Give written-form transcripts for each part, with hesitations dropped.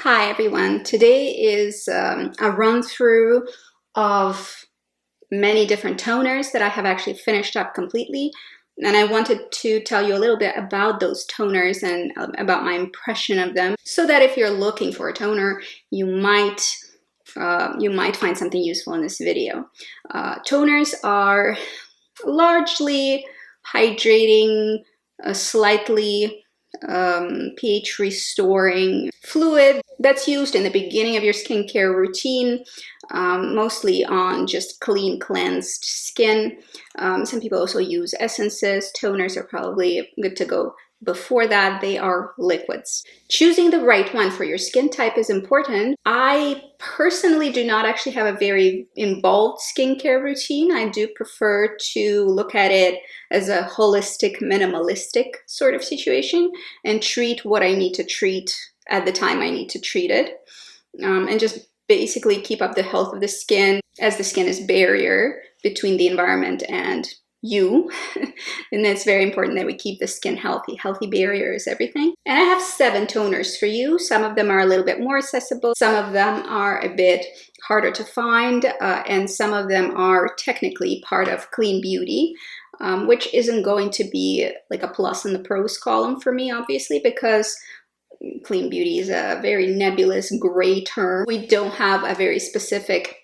Hi everyone, today is a run through of many different toners that I have actually finished up completely, and I wanted to tell you a little bit about those toners and about my impression of them, so that if you're looking for a toner, you might find something useful in this video. Toners are largely hydrating, slightly pH restoring fluid that's used in the beginning of your skincare routine, mostly on just clean, cleansed skin. Some people also use essences. Toners are probably good to go. Before that, they are liquids. Choosing the right one for your skin type is important. I personally do not actually have a very involved skincare routine. I do prefer to look at it as a holistic, minimalistic sort of situation and treat what I need to treat at the time I need to treat it, and just basically keep up the health of the skin, as the skin is barrier between the environment and you. And it's very important that we keep the skin healthy. Healthy barrier is everything. And I have 7 toners for you. Some of them are a little bit more accessible. Some of them are a bit harder to find. And some of them are technically part of clean beauty, which isn't going to be like a plus in the pros column for me, obviously, because clean beauty is a very nebulous gray term. We don't have a very specific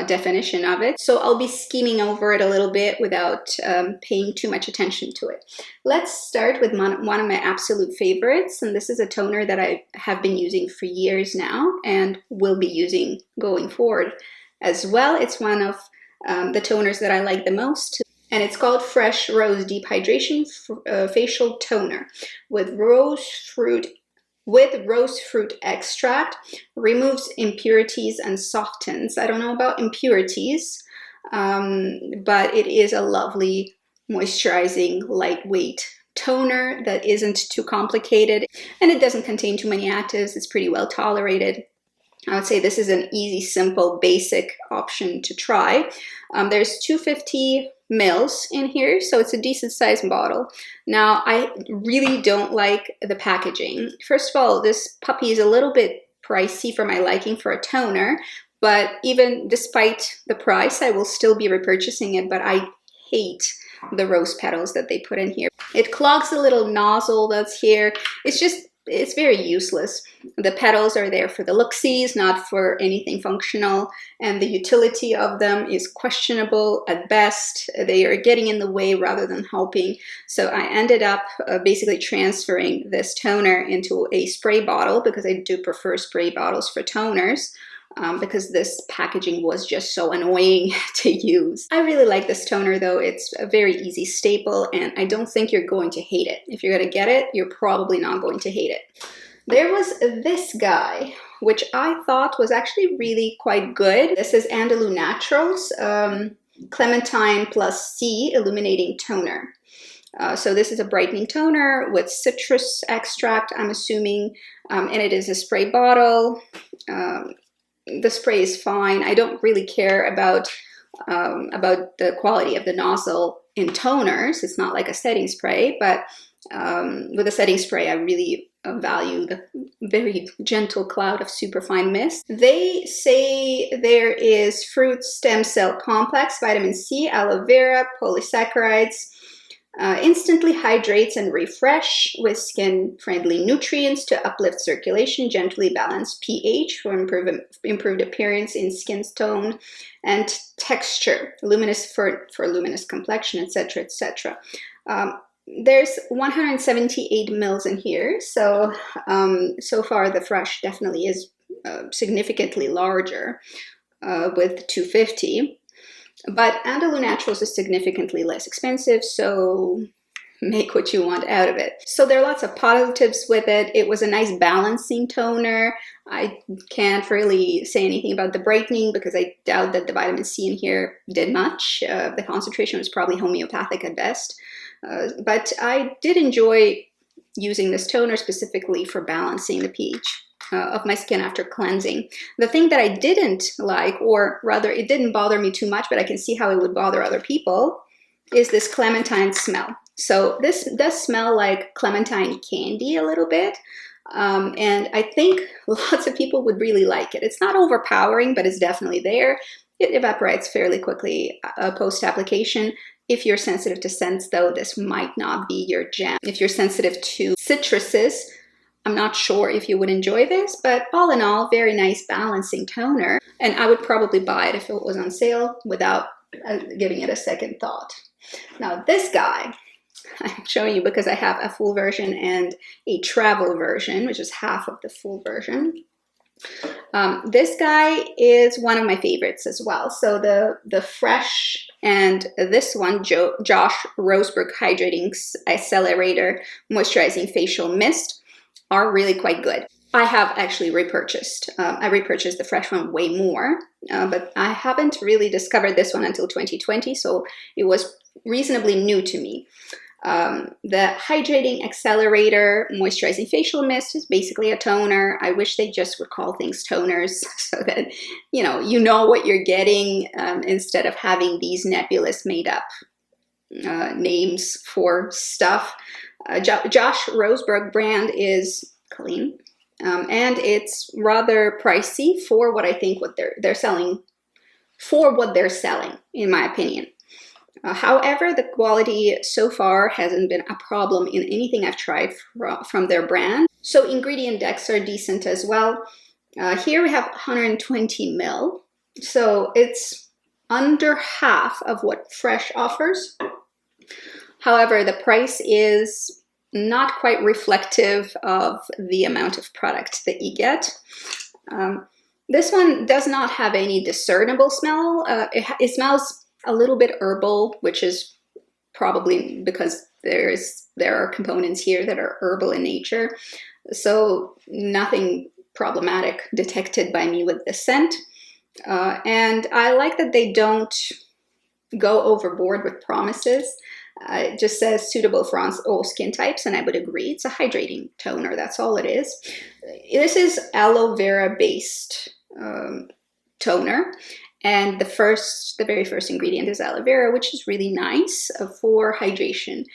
definition of it, so I'll be skimming over it a little bit without paying too much attention to it. Let's start with one of my absolute favorites, and this is a toner that I have been using for years now and will be using going forward as well. It's one of the toners that I like the most, and it's called Fresh Rose Deep Hydration Facial Toner with rose fruit extract. Removes impurities and softens. I don't know about impurities, but it is a lovely moisturizing, lightweight toner that isn't too complicated, and it doesn't contain too many actives. It's pretty well tolerated. I would say this is an easy, simple, basic option to try. There's 250 mils in here, so it's a decent sized bottle. Now, I really don't like the packaging. First of all, this puppy is a little bit pricey for my liking for a toner, but even despite the price, I will still be repurchasing it, but I hate the rose petals that they put in here. It clogs the little nozzle that's here. It's very useless. The petals are there for the look-sees, not for anything functional, and the utility of them is questionable at best. They are getting in the way rather than helping. So I ended up basically transferring this toner into a spray bottle, because I do prefer spray bottles for toners. Because this packaging was just so annoying to use. I really like this toner though. It's a very easy staple, and I don't think you're going to hate it. If you're going to get it, you're probably not going to hate it. There was this guy, which I thought was actually really quite good. This is Andalou Naturals Clementine plus C Illuminating Toner. So this is a brightening toner with citrus extract, I'm assuming, and it is a spray bottle. The spray is fine. I don't really care about the quality of the nozzle in toners. It's not like a setting spray, but with a setting spray, I really value the very gentle cloud of superfine mist. They say there is fruit stem cell complex, vitamin C, aloe vera, polysaccharides. Instantly hydrates and refresh with skin-friendly nutrients to uplift circulation, gently balance pH for improved appearance in skin tone and texture, luminous for luminous complexion, etc., etc. There's 178 mils in here, so so far the Fresh definitely is significantly larger with 250. But Andalou Naturals is significantly less expensive, so make what you want out of it. So there are lots of positives with it. It was a nice balancing toner. I can't really say anything about the brightening because I doubt that the vitamin C in here did much. The concentration was probably homeopathic at best. But I did enjoy using this toner specifically for balancing the pH of my skin after cleansing. The thing that I didn't like, or rather it didn't bother me too much, but I can see how it would bother other people, is this clementine smell. So this does smell like clementine candy a little bit. And I think lots of people would really like it. It's not overpowering, but it's definitely there. It evaporates fairly quickly post-application. If you're sensitive to scents, though, this might not be your jam. If you're sensitive to citruses, I'm not sure if you would enjoy this, but all in all, very nice balancing toner. And I would probably buy it if it was on sale without giving it a second thought. Now this guy, I'm showing you because I have a full version and a travel version, which is half of the full version. This guy is one of my favorites as well. So the Fresh and this one, Josh Roseberg Hydrating Accelerator Moisturizing Facial Mist, are really quite good. I have actually repurchased. I repurchased the Fresh one way more, but I haven't really discovered this one until 2020, so it was reasonably new to me. The Hydrating Accelerator Moisturizing Facial Mist is basically a toner. I wish they just would call things toners so that you know what you're getting, instead of having these nebulous made up names for stuff. Josh Roseberg brand is clean, and it's rather pricey for what I think what they're selling, in my opinion. However, the quality so far hasn't been a problem in anything I've tried from their brand. So ingredient decks are decent as well. Here we have 120 ml, so it's under half of what Fresh offers. However, the price is not quite reflective of the amount of product that you get. This one does not have any discernible smell. It smells a little bit herbal, which is probably because there are components here that are herbal in nature. So nothing problematic detected by me with the scent. And I like that they don't go overboard with promises. It just says suitable for all skin types, and I would agree. It's a hydrating toner, that's all it is. This is aloe vera based toner, and the very first ingredient is aloe vera, which is really nice for hydration.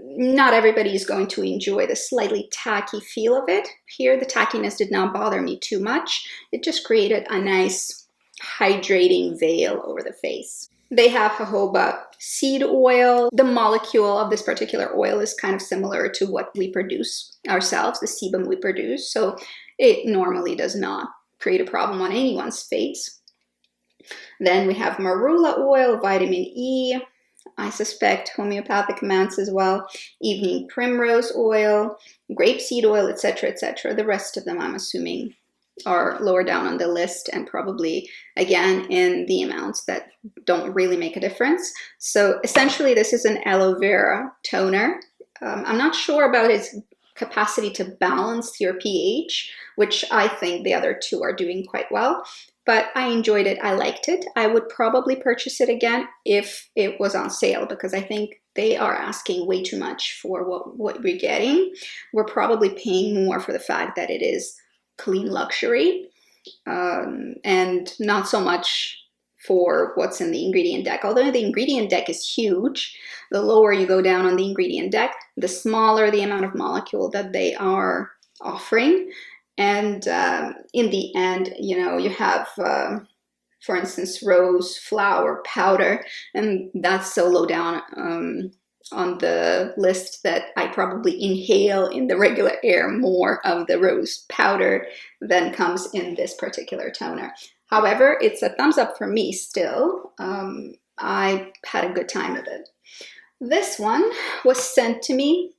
Not everybody is going to enjoy the slightly tacky feel of it. Here, the tackiness did not bother me too much. It just created a nice hydrating veil over the face. They have jojoba seed oil. The molecule of this particular oil is kind of similar to what we produce ourselves, the sebum we produce, so it normally does not create a problem on anyone's face. Then we have marula oil, vitamin E, I suspect homeopathic amounts as well, evening primrose oil, grapeseed oil, etc., etc. The rest of them, I'm assuming, are lower down on the list and probably, again, in the amounts that don't really make a difference. So essentially, this is an aloe vera toner. I'm not sure about its capacity to balance your pH, which I think the other two are doing quite well. But I enjoyed it. I liked it. I would probably purchase it again if it was on sale, because I think they are asking way too much for what we're getting. We're probably paying more for the fact that it is clean luxury, and not so much for what's in the ingredient deck. Although the ingredient deck is huge, the lower you go down on the ingredient deck, the smaller the amount of molecule that they are offering. And in the end, you have, for instance, rose flower powder, and that's so low down on the list that I probably inhale in the regular air more of the rose powder than comes in this particular toner. However, it's a thumbs up for me still. I had a good time with it. This one was sent to me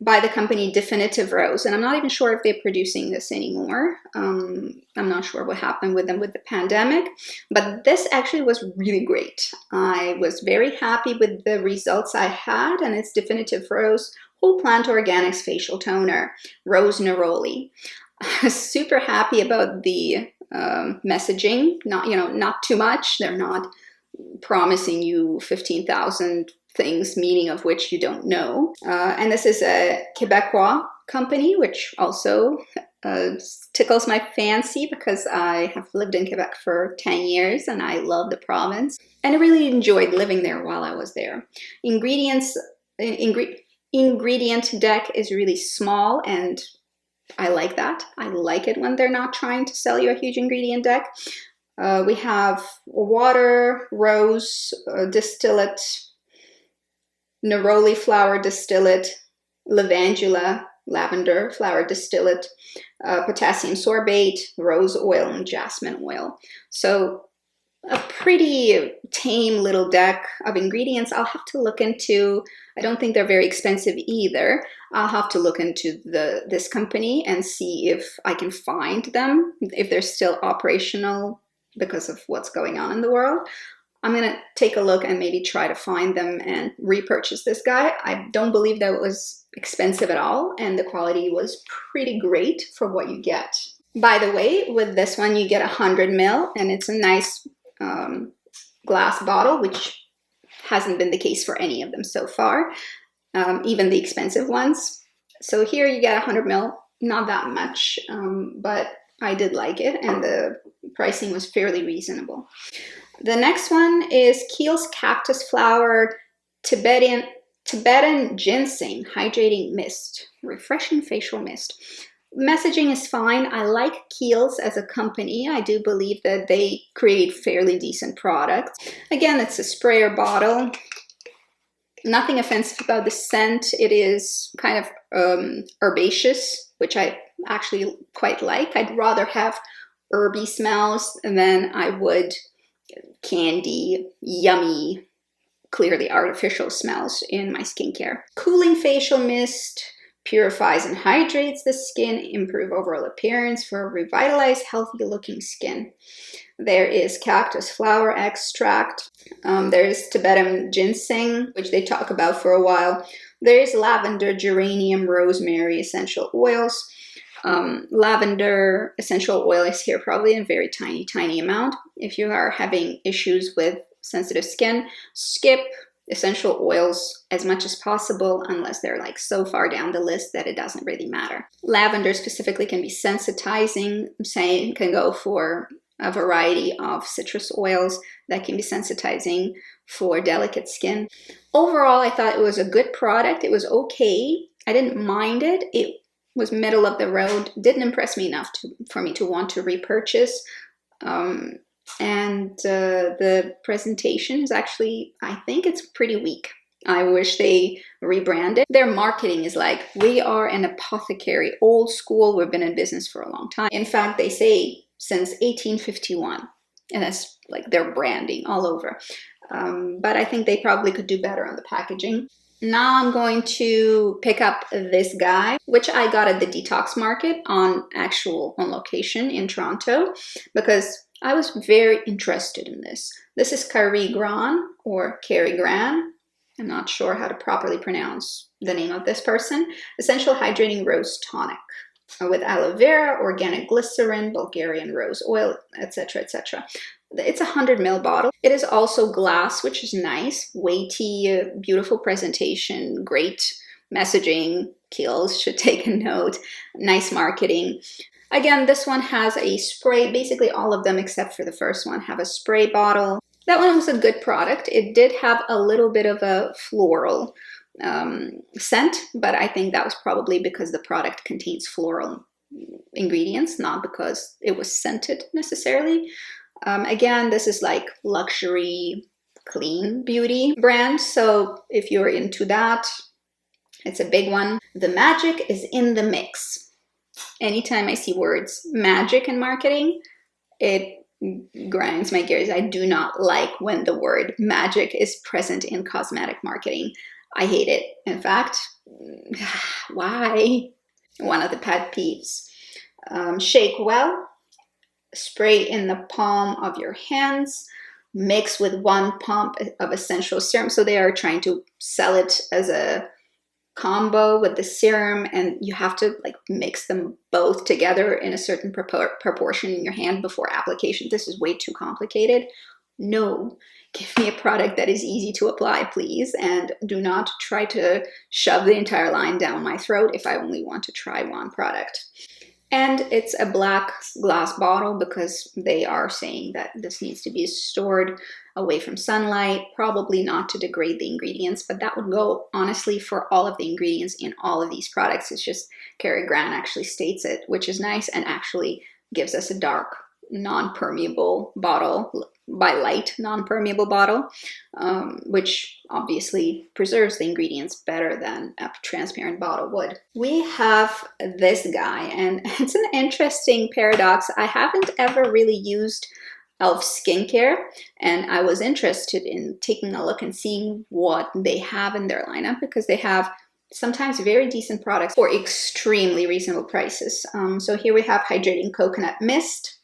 by the company Definitive Rose, and I'm not even sure if they're producing this anymore. I'm not sure what happened with them with the pandemic, but this actually was really great. I was very happy with the results I had, and it's Definitive Rose Whole Plant Organics Facial Toner, Rose Neroli. I was super happy about the messaging, not too much. They're not promising you 15,000 things, meaning of which you don't know. And this is a Quebecois company, which also tickles my fancy because I have lived in Quebec for 10 years and I love the province. And I really enjoyed living there while I was there. ingredient deck is really small, and I like that. I like it when they're not trying to sell you a huge ingredient deck. We have water, rose distillate, neroli flower distillate, lavandula, lavender flower distillate, potassium sorbate, rose oil, and jasmine oil. So a pretty tame little deck of ingredients. I'll have to look into. I don't think they're very expensive either. I'll have to look into this company and see if I can find them, if they're still operational because of what's going on in the world. I'm gonna take a look and maybe try to find them and repurchase this guy. I don't believe that it was expensive at all, and the quality was pretty great for what you get. By the way, with this one you get 100 ml, and it's a nice glass bottle, which hasn't been the case for any of them so far, even the expensive ones. So here you get 100 ml, not that much, but I did like it, and the pricing was fairly reasonable. The next one is Kiehls Cactus Flower Tibetan Ginseng Hydrating Mist, Refreshing Facial Mist. Messaging is fine. I like Kiehls as a company. I do believe that they create fairly decent products. Again, it's a sprayer bottle. Nothing offensive about the scent. It is kind of herbaceous, which I actually quite like. I'd rather have herby smells than I would candy, yummy, clearly artificial smells in my skincare. Cooling facial mist. Purifies and hydrates the skin, improve overall appearance for revitalized, healthy-looking skin. There is cactus flower extract. There is Tibetan ginseng, which they talk about for a while. There is lavender, geranium, rosemary essential oils. Lavender essential oil is here probably in a very tiny amount. If you are having issues with sensitive skin, skip essential oils as much as possible unless they're like so far down the list that it doesn't really matter. Lavender specifically can be sensitizing. Same can go for a variety of citrus oils that can be sensitizing for delicate skin. Overall, I thought it was a good product. It was okay. I didn't mind it. It was middle of the road. Didn't impress me enough for me to want to repurchase. And the presentation is actually, I think it's pretty weak. I wish they rebranded. Their marketing is like, we are an apothecary, old school, we've been in business for a long time. In fact, they say since 1851, and that's like their branding all over. But I think they probably could do better on the packaging. Now I'm going to pick up this guy, which I got at the Detox Market on location in Toronto, because I was very interested in this. This is Kylie Gran or Kylie Gran. I'm not sure how to properly pronounce the name of this person. Essential Hydrating Rose Tonic with aloe vera, organic glycerin, Bulgarian rose oil, etc., etc. It's a 100 ml bottle. It is also glass, which is nice. Weighty, beautiful presentation, great messaging. Kiehls should take a note. Nice marketing. Again, this one has a spray. Basically all of them except for the first one have a spray bottle. That one was a good product. It did have a little bit of a floral scent, but I think that was probably because the product contains floral ingredients, not because it was scented necessarily. Again, this is like luxury, clean beauty brand. So if you're into that, it's a big one. The magic is in the mix. Anytime I see words magic in marketing, it grinds my gears. I do not like when the word magic is present in cosmetic marketing. I hate it. In fact, why? One of the pet peeves. Shake well. Spray in the palm of your hands. Mix with 1 pump of essential serum. So they are trying to sell it as a combo with the serum, and you have to like mix them both together in a certain proportion in your hand before application. This is way too complicated. No, give me a product that is easy to apply, please, and do not try to shove the entire line down my throat if I only want to try one product. And it's a black glass bottle because they are saying that this needs to be stored away from sunlight, probably not to degrade the ingredients, but that would go honestly for all of the ingredients in all of these products. It's just Kylie Gran actually states it, which is nice, and actually gives us a dark, non-permeable bottle, by light, non-permeable bottle, which obviously preserves the ingredients better than a transparent bottle would. We have this guy, and it's an interesting paradox. I haven't ever really used e.l.f. skincare, and I was interested in taking a look and seeing what they have in their lineup, because they have sometimes very decent products for extremely reasonable prices. So here we have Hydrating Coconut Mist.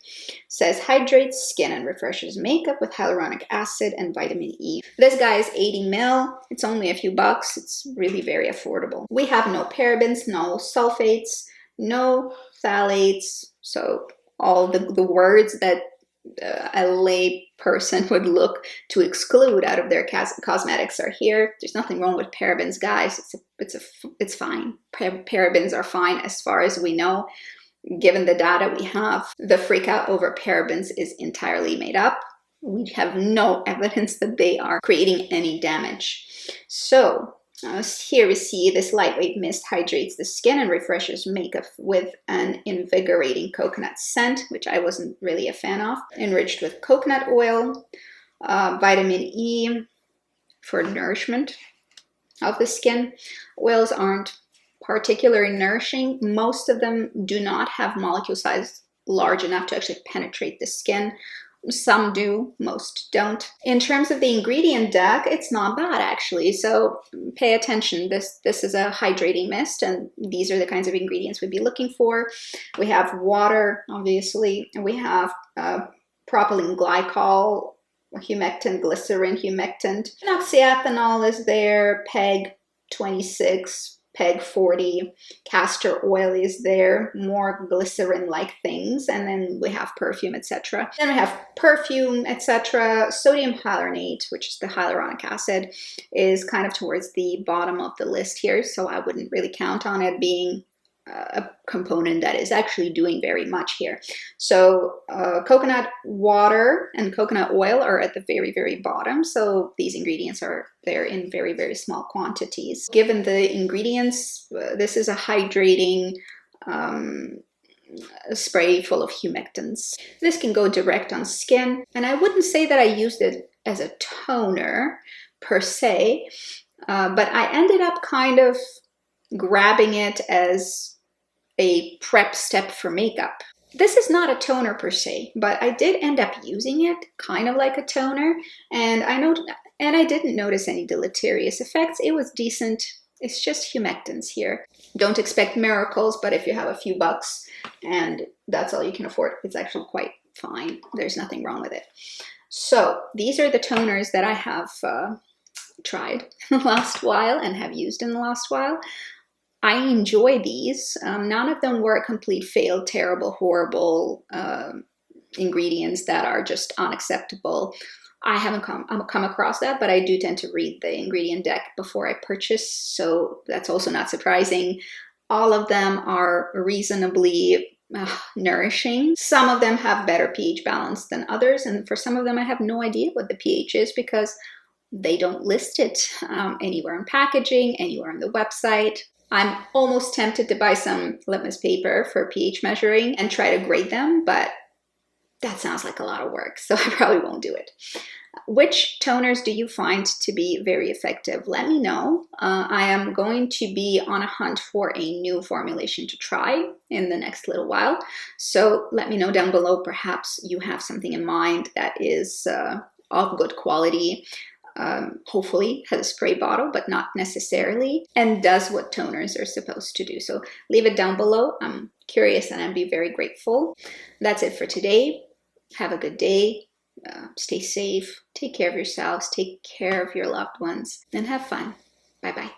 Says hydrates skin and refreshes makeup with hyaluronic acid and vitamin E. This guy is 80 ml. It's only a few bucks. It's really very affordable. We have no parabens, no sulfates, no phthalates. So all the words that a lay person would look to exclude out of their cosmetics are here. There's nothing wrong with parabens, guys. It's fine. Parabens are fine as far as we know. Given the data we have, the freak out over parabens is entirely made up. We have no evidence that they are creating any damage. So here we see this lightweight mist hydrates the skin and refreshes makeup with an invigorating coconut scent, which I wasn't really a fan of. Enriched with coconut oil, vitamin E for nourishment of the skin. Oils aren't particularly nourishing. Most of them do not have molecule size large enough to actually penetrate the skin. Some do, most don't. In terms of the ingredient deck, it's not bad actually, so pay attention. This is a hydrating mist, and these are the kinds of ingredients we'd be looking for. We have water, obviously, and we have propylene glycol, humectant, glycerin humectant. Oxyethanol is there, PEG 26, PEG 40, castor oil is there, more glycerin-like things, and then we have perfume, etc. Then we have perfume, etc. Sodium hyaluronate, which is the hyaluronic acid, is kind of towards the bottom of the list here, so I wouldn't really count on it being a component that is actually doing very much here. So coconut water and coconut oil are at the very, very bottom. So these ingredients are there in very, very small quantities. Given the ingredients, this is a hydrating spray full of humectants. This can go direct on skin. And I wouldn't say that I used it as a toner per se, but I ended up kind of grabbing it as a prep step for makeup. This is not a toner per se, but I did end up using it kind of like a toner, and I didn't notice any deleterious effects. It was decent. It's just humectants here. Don't expect miracles, but if you have a few bucks and that's all you can afford, it's actually quite fine. There's nothing wrong with it. So these are the toners that I have tried in the last while and have used in the last while. I enjoy these. None of them were a complete fail, terrible, horrible ingredients that are just unacceptable. I haven't come across that, but I do tend to read the ingredient deck before I purchase, so that's also not surprising. All of them are reasonably nourishing. Some of them have better pH balance than others, and for some of them I have no idea what the pH is because they don't list it anywhere in packaging, anywhere on the website. I'm almost tempted to buy some litmus paper for pH measuring and try to grade them, but that sounds like a lot of work, so I probably won't do it. Which toners do you find to be very effective? Let me know. I am going to be on a hunt for a new formulation to try in the next little while, so let me know down below. Perhaps you have something in mind that is of good quality, hopefully has a spray bottle, but not necessarily, and does what toners are supposed to do. So leave it down below. I'm curious and I'd be very grateful. That's it for today. Have a good day. Stay safe. Take care of yourselves. Take care of your loved ones and have fun. Bye-bye.